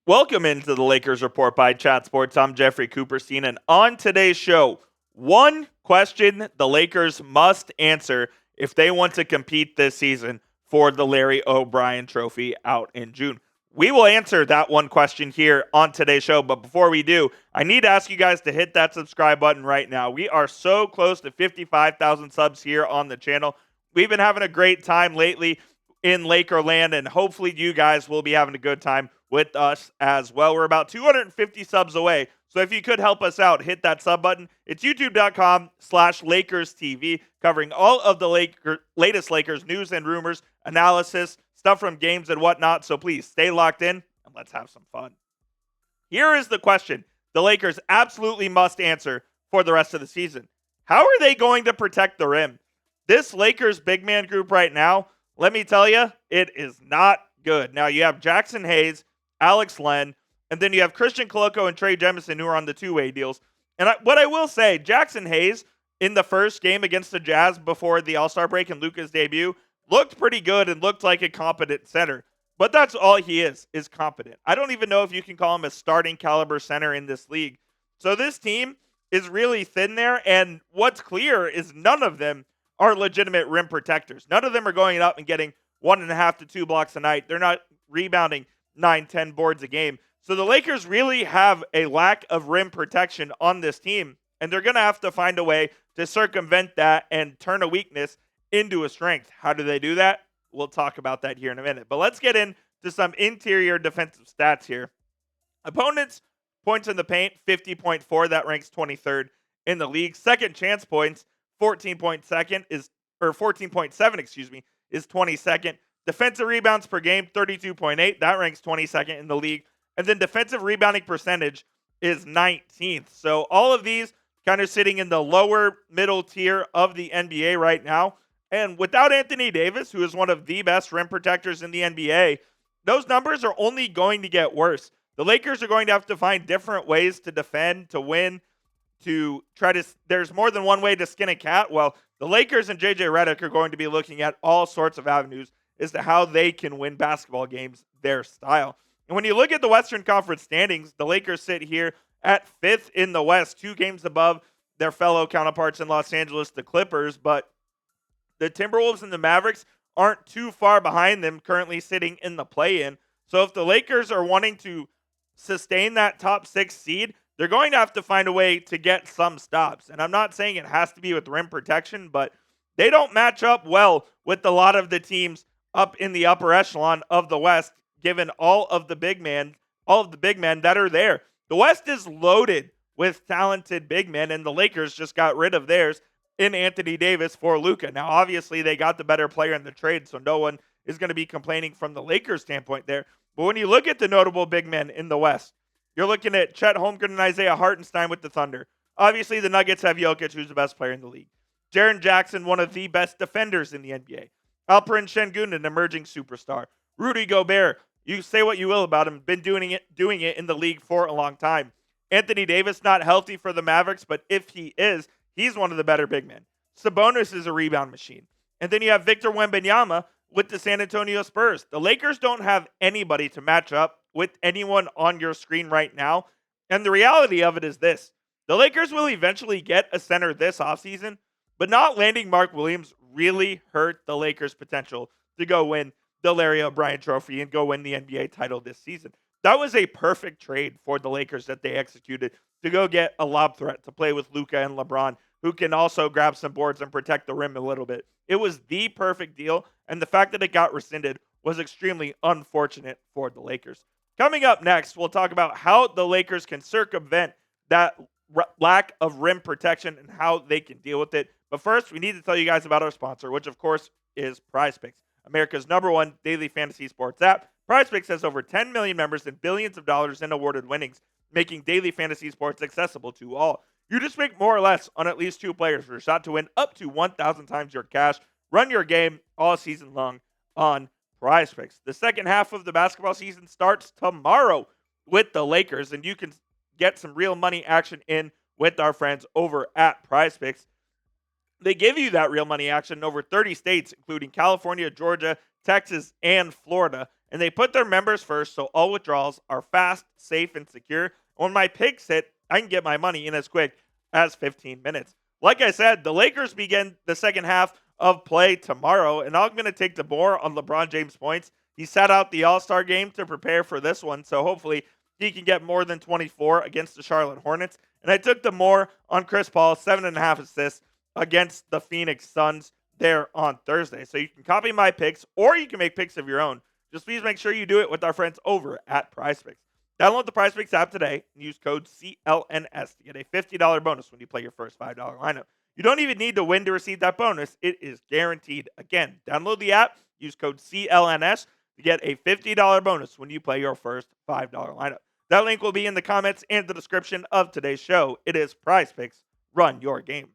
Welcome into the Lakers Report by Chat Sports. I'm Jeffrey Cooperstein, and on today's show, one question the Lakers must answer if they want to compete this season for the Larry O'Brien Trophy out in June. We will answer that one question here on today's show, but before we do, I need to ask you guys to hit that subscribe button right now. We are so close to 55,000 subs here on the channel. We've been having a great time lately in Lakerland, and hopefully you guys will be having a good time with us as well. We're about 250 subs away. So if you could help us out, hit that sub button. It's youtube.com/LakersTV, covering all of the latest Lakers news and rumors, analysis, stuff from games and whatnot. So please stay locked in and let's have some fun. Here is the question the Lakers absolutely must answer for the rest of the season. How are they going to protect the rim? This Lakers big man group right now, let me tell you, it is not good. Now you have Jaxson Hayes, Alex Len, and then you have Christian Koloko and Trey Jemison who are on the two-way deals. And what I will say, Jaxson Hayes in the first game against the Jazz before the All-Star break and Luka's debut looked pretty good and looked like a competent center. But that's all he is competent. I don't even know if you can call him a starting caliber center in this league. So this team is really thin there, and what's clear is none of them are legitimate rim protectors. None of them are going up and getting 1.5 to 2 blocks a night. They're not rebounding 9-10 boards a game. So the Lakers really have a lack of rim protection on this team, and they're going to have to find a way to circumvent that and turn a weakness into a strength. How do they do that? We'll talk about that here in a minute. But let's get into some interior defensive stats here. Opponents' points in the paint, 50.4. That ranks 23rd in the league. Second chance points, 14.7, is 22nd. Defensive rebounds per game, 32.8. That ranks 22nd in the league. And then defensive rebounding percentage is 19th. So all of these kind of sitting in the lower middle tier of the NBA right now. And without Anthony Davis, who is one of the best rim protectors in the NBA, those numbers are only going to get worse. The Lakers are going to have to find different ways to defend, to win, to try to, there's more than one way to skin a cat. Well, the Lakers and JJ Redick are going to be looking at all sorts of avenues as to how they can win basketball games their style. And when you look at the Western Conference standings, the Lakers sit here at 5th in the West, 2 games above their fellow counterparts in Los Angeles, the Clippers, but the Timberwolves and the Mavericks aren't too far behind them, currently sitting in the play-in. So if the Lakers are wanting to sustain that top 6 seed, they're going to have to find a way to get some stops. And I'm not saying it has to be with rim protection, but they don't match up well with a lot of the teams up in the upper echelon of the West, given all of the big men that are there. The West is loaded with talented big men, and the Lakers just got rid of theirs in Anthony Davis for Luka. Now, obviously, they got the better player in the trade, so no one is going to be complaining from the Lakers' standpoint there. But when you look at the notable big men in the West, you're looking at Chet Holmgren and Isaiah Hartenstein with the Thunder. Obviously, the Nuggets have Jokic, who's the best player in the league. Jaren Jackson, one of the best defenders in the NBA. Alperen Şengün, an emerging superstar. Rudy Gobert, you say what you will about him, been doing it in the league for a long time. Anthony Davis, not healthy for the Mavericks, but if he is, he's one of the better big men. Sabonis is a rebound machine. And then you have Victor Wembanyama with the San Antonio Spurs. The Lakers don't have anybody to match up with anyone on your screen right now. And the reality of it is this. The Lakers will eventually get a center this offseason, but not landing Mark Williams really hurt the Lakers' potential to go win the Larry O'Brien Trophy and go win the NBA title this season. That was a perfect trade for the Lakers that they executed to go get a lob threat to play with Luka and LeBron, who can also grab some boards and protect the rim a little bit. It was the perfect deal, and the fact that it got rescinded was extremely unfortunate for the Lakers. Coming up next, we'll talk about how the Lakers can circumvent that lack of rim protection and how they can deal with it. But first, we need to tell you guys about our sponsor, which of course is PrizePicks, America's #1 daily fantasy sports app. PrizePicks has over 10 million members and billions of dollars in awarded winnings, making daily fantasy sports accessible to all. You just pick more or less on at least 2 players for a shot to win up to 1,000 times your cash. Run your game all season long on PrizePicks. The second half of the basketball season starts tomorrow with the Lakers, and you can get some real money action in with our friends over at PrizePicks. They give you that real money action in over 30 states, including California, Georgia, Texas, and Florida. and they put their members first, so all withdrawals are fast, safe, and secure. When my picks hit, I can get my money in as quick as 15 minutes. Like I said, the Lakers begin the second half of play tomorrow, and I'm going to take the more on LeBron James points. He sat out the All-Star game to prepare for this one, so hopefully he can get more than 24 against the Charlotte Hornets. And I took the more on Chris Paul, 7.5 assists against the Phoenix Suns there on Thursday. So you can copy my picks, or you can make picks of your own. Just please make sure you do it with our friends over at PrizePicks. Download the PrizePicks app today and use code CLNS to get a $50 bonus when you play your first $5 lineup. You don't even need to win to receive that bonus. It is guaranteed. Again, download the app, use code CLNS to get a $50 bonus when you play your first $5 lineup. That link will be in the comments and the description of today's show. It is PrizePicks. Run your game.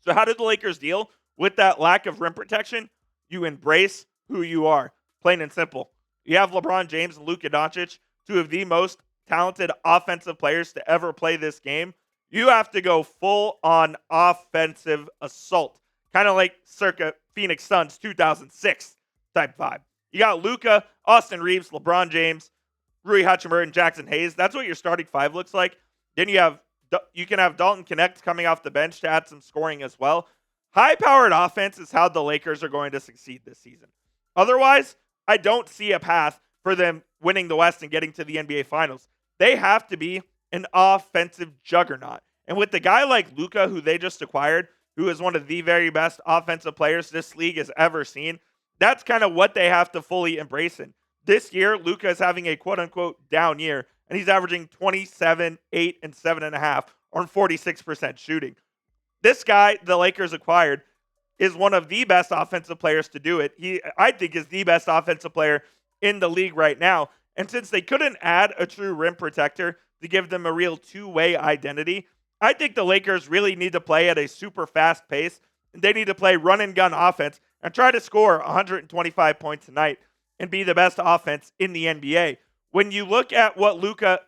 So how did the Lakers deal with that lack of rim protection? You embrace who you are. Plain and simple. You have LeBron James and Luka Doncic, two of the most talented offensive players to ever play this game. You have to go full on offensive assault. Kind of like circa Phoenix Suns 2006 type vibe. You got Luka, Austin Reeves, LeBron James, Rui Hachimura, and Jaxson Hayes. That's what your starting five looks like. Then you can have Dalton Connect coming off the bench to add some scoring as well. High-powered offense is how the Lakers are going to succeed this season. Otherwise, I don't see a path for them winning the West and getting to the NBA Finals. They have to be an offensive juggernaut. And with the guy like Luka, who they just acquired, who is one of the very best offensive players this league has ever seen, that's kind of what they have to fully embrace in. This year, Luka is having a quote-unquote down year, and he's averaging 27, 8, and 7.5 on 46% shooting. This guy the Lakers acquired is one of the best offensive players to do it. I think, is the best offensive player in the league right now. And since they couldn't add a true rim protector to give them a real two-way identity, I think the Lakers really need to play at a super fast pace. And they need to play run-and-gun offense and try to score 125 points a night and be the best offense in the NBA. When you look at what Luka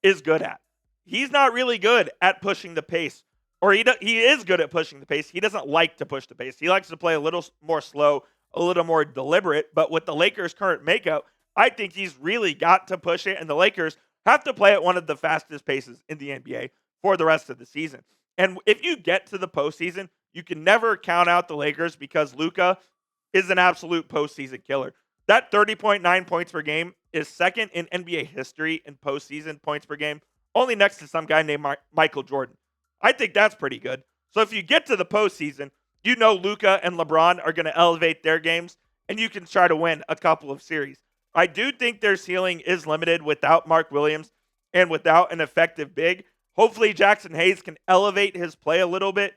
is good at, he's not really good at pushing the pace. Or he is good at pushing the pace. He doesn't like to push the pace. He likes to play a little more slow, a little more deliberate. But with the Lakers' current makeup, I think he's really got to push it. And the Lakers have to play at one of the fastest paces in the NBA for the rest of the season. And if you get to the postseason, you can never count out the Lakers because Luka is an absolute postseason killer. That 30.9 points per game is second in NBA history in postseason points per game, only next to some guy named Michael Jordan. I think that's pretty good. So if you get to the postseason, you know Luka and LeBron are going to elevate their games, and you can try to win a couple of series. I do think their ceiling is limited without Mark Williams and without an effective big. Hopefully Jaxson Hayes can elevate his play a little bit,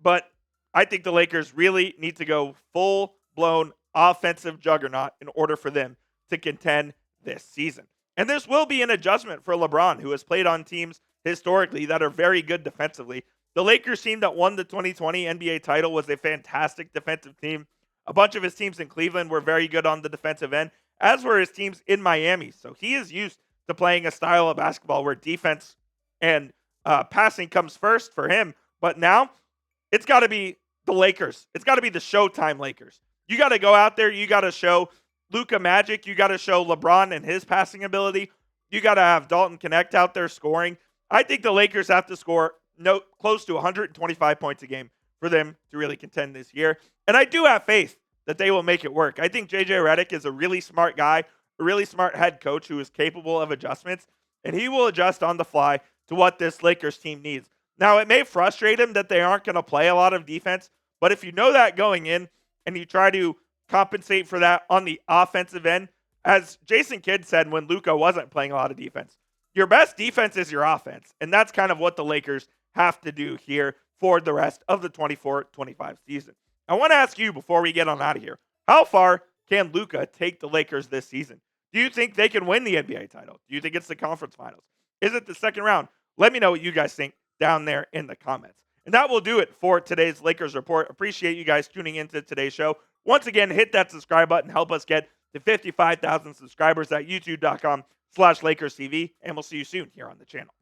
but I think the Lakers really need to go full-blown offensive juggernaut in order for them to contend this season. And this will be an adjustment for LeBron, who has played on teams historically that are very good defensively. The Lakers team that won the 2020 NBA title was a fantastic defensive team. A bunch of his teams in Cleveland were very good on the defensive end, as were his teams in Miami. So he is used to playing a style of basketball where defense and passing comes first for him. But now it's got to be the Lakers. It's got to be the Showtime Lakers. You got to go out there. You got to show Luka magic. You got to show LeBron and his passing ability. You got to have Dalton Connect out there scoring. I think the Lakers have to score close to 125 points a game for them to really contend this year. And I do have faith that they will make it work. I think JJ Redick is a really smart guy, a really smart head coach who is capable of adjustments, and he will adjust on the fly to what this Lakers team needs. Now, it may frustrate him that they aren't going to play a lot of defense, but if you know that going in and you try to compensate for that on the offensive end, as Jason Kidd said when Luka wasn't playing a lot of defense, your best defense is your offense, and that's kind of what the Lakers have to do here for the rest of the 24-25 season. I want to ask you before we get on out of here, how far can Luka take the Lakers this season? Do you think they can win the NBA title? Do you think it's the conference finals? Is it the second round? Let me know what you guys think down there in the comments. And that will do it for today's Lakers Report. Appreciate you guys tuning into today's show. Once again, hit that subscribe button. Help us get to 55,000 subscribers at youtube.com/LakersTV. And we'll see you soon here on the channel.